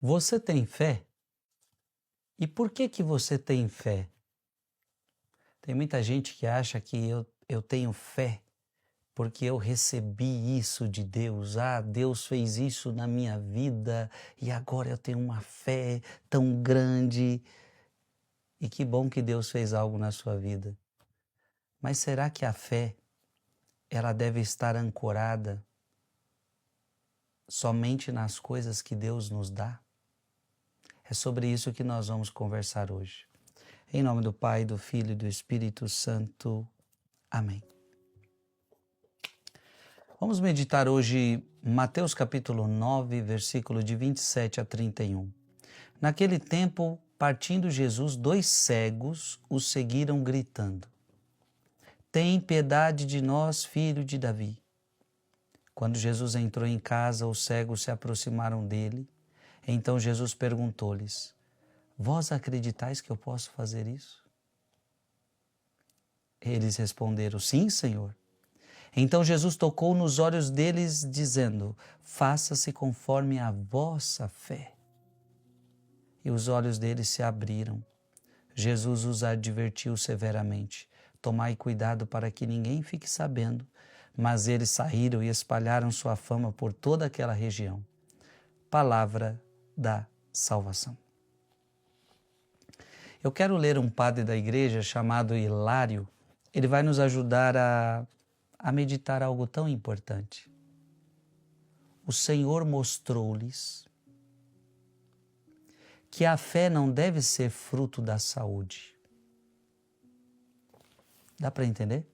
Você tem fé? E por que você tem fé? Tem muita gente que acha que eu tenho fé porque eu recebi isso de Deus. Ah, Deus fez isso na minha vida e agora eu tenho uma fé tão grande. E que bom que Deus fez algo na sua vida. Mas será que a fé, ela deve estar ancorada somente nas coisas que Deus nos dá? É sobre isso que nós vamos conversar hoje. Em nome do Pai, do Filho e do Espírito Santo. Amém. Vamos meditar hoje Mateus capítulo 9, versículo de 27 a 31. Naquele tempo, partindo Jesus, 2 cegos o seguiram gritando: Tem piedade de nós, filho de Davi. Quando Jesus entrou em casa, os cegos se aproximaram dele. Então Jesus perguntou-lhes: Vós acreditais que eu posso fazer isso? Eles responderam: Sim, Senhor. Então Jesus tocou nos olhos deles, dizendo: Faça-se conforme a vossa fé. E os olhos deles se abriram. Jesus os advertiu severamente: Tomai cuidado para que ninguém fique sabendo. Mas eles saíram e espalharam sua fama por toda aquela região. Palavra da salvação. Eu quero ler um padre da igreja chamado Hilário. Ele vai nos ajudar a meditar algo tão importante. O Senhor mostrou-lhes que a fé não deve ser fruto da saúde. Dá para entender?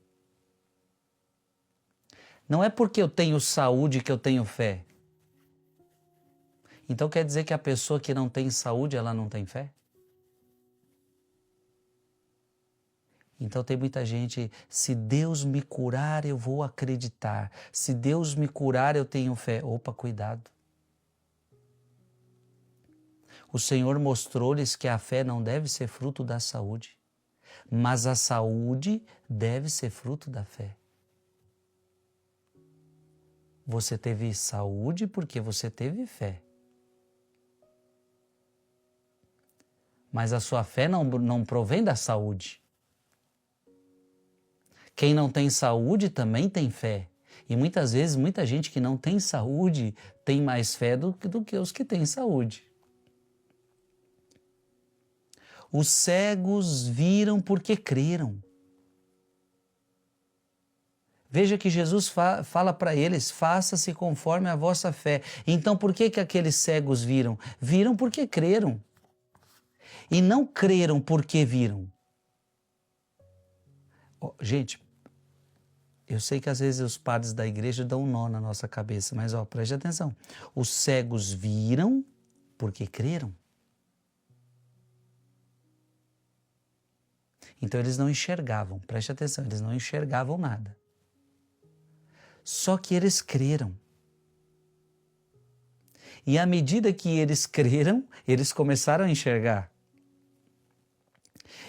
Não é porque eu tenho saúde que eu tenho fé. Então quer dizer que a pessoa que não tem saúde, ela não tem fé? Então tem muita gente, se Deus me curar, eu vou acreditar. Se Deus me curar, eu tenho fé. Opa, cuidado. O Senhor mostrou-lhes que a fé não deve ser fruto da saúde, mas a saúde deve ser fruto da fé. Você teve saúde porque você teve fé. Mas a sua fé não provém da saúde. Quem não tem saúde também tem fé. E muitas vezes, muita gente que não tem saúde tem mais fé do que os que têm saúde. Os cegos viram porque creram. Veja que Jesus fala para eles: faça-se conforme a vossa fé. Então por que aqueles cegos viram? Viram porque creram. E não creram porque viram. Gente, eu sei que às vezes os padres da igreja dão um nó na nossa cabeça, mas preste atenção. Os cegos viram porque creram. Então eles não enxergavam, preste atenção, eles não enxergavam nada. Só que eles creram. E à medida que eles creram, eles começaram a enxergar.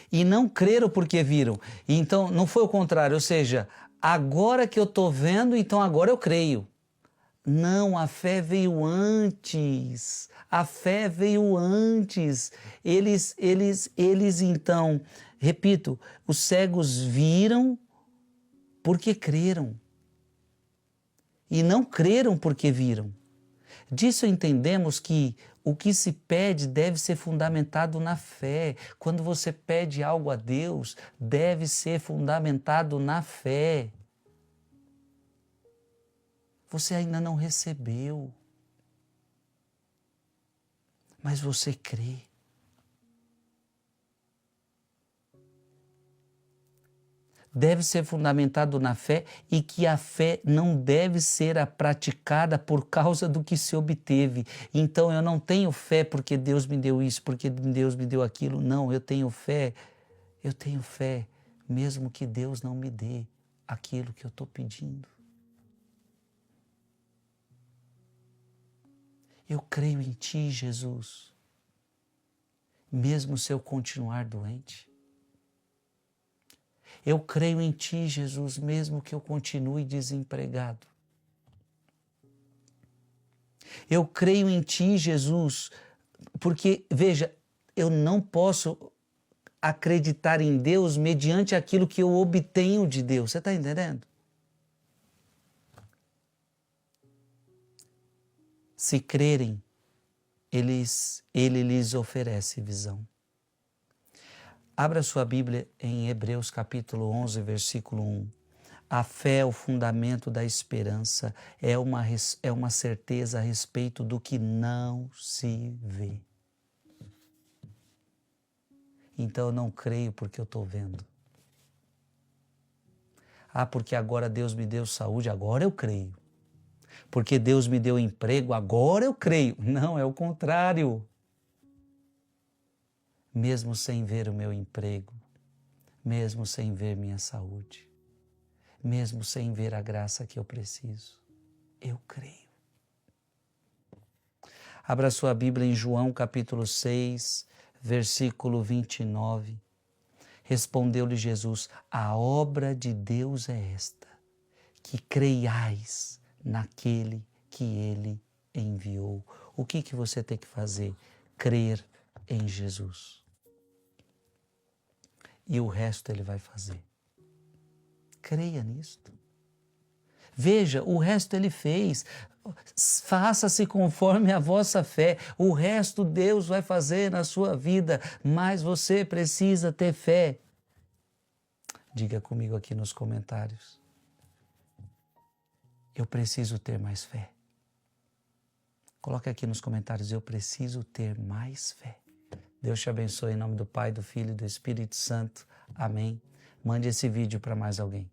E não creram porque viram. Então não foi o contrário, ou seja, agora que eu estou vendo, então agora eu creio. Não, a fé veio antes. A fé veio antes. Eles então, repito, os cegos viram porque creram. E não creram porque viram. Disso entendemos que o que se pede deve ser fundamentado na fé. Quando você pede algo a Deus, deve ser fundamentado na fé. Você ainda não recebeu, mas você crê. Deve ser fundamentado na fé e que a fé não deve ser praticada por causa do que se obteve. Então eu não tenho fé porque Deus me deu isso, porque Deus me deu aquilo. Não, eu tenho fé mesmo que Deus não me dê aquilo que eu estou pedindo. Eu creio em Ti, Jesus, mesmo se eu continuar doente. Eu creio em Ti, Jesus, mesmo que eu continue desempregado. Eu creio em Ti, Jesus, Porque, veja, eu não posso acreditar em Deus mediante aquilo que eu obtenho de Deus. Você está entendendo? Se crerem, Ele lhes oferece visão. Abra sua Bíblia em Hebreus capítulo 11, versículo 1. A fé é o fundamento da esperança, é uma certeza a respeito do que não se vê. Então eu não creio porque eu estou vendo. Porque agora Deus me deu saúde, agora eu creio. Porque Deus me deu emprego, agora eu creio. Não, é o contrário. Mesmo sem ver o meu emprego, mesmo sem ver minha saúde, mesmo sem ver a graça que eu preciso, eu creio. Abra sua Bíblia em João capítulo 6, versículo 29. Respondeu-lhe Jesus: a obra de Deus é esta, que creiais naquele que Ele enviou. O que você tem que fazer? Crer em Jesus. E o resto Ele vai fazer. Creia nisto. Veja, o resto Ele fez. Faça-se conforme a vossa fé. O resto Deus vai fazer na sua vida, mas você precisa ter fé. Diga comigo aqui nos comentários. Eu preciso ter mais fé. Coloque aqui nos comentários, eu preciso ter mais fé. Deus te abençoe em nome do Pai, do Filho e do Espírito Santo. Amém. Mande esse vídeo para mais alguém.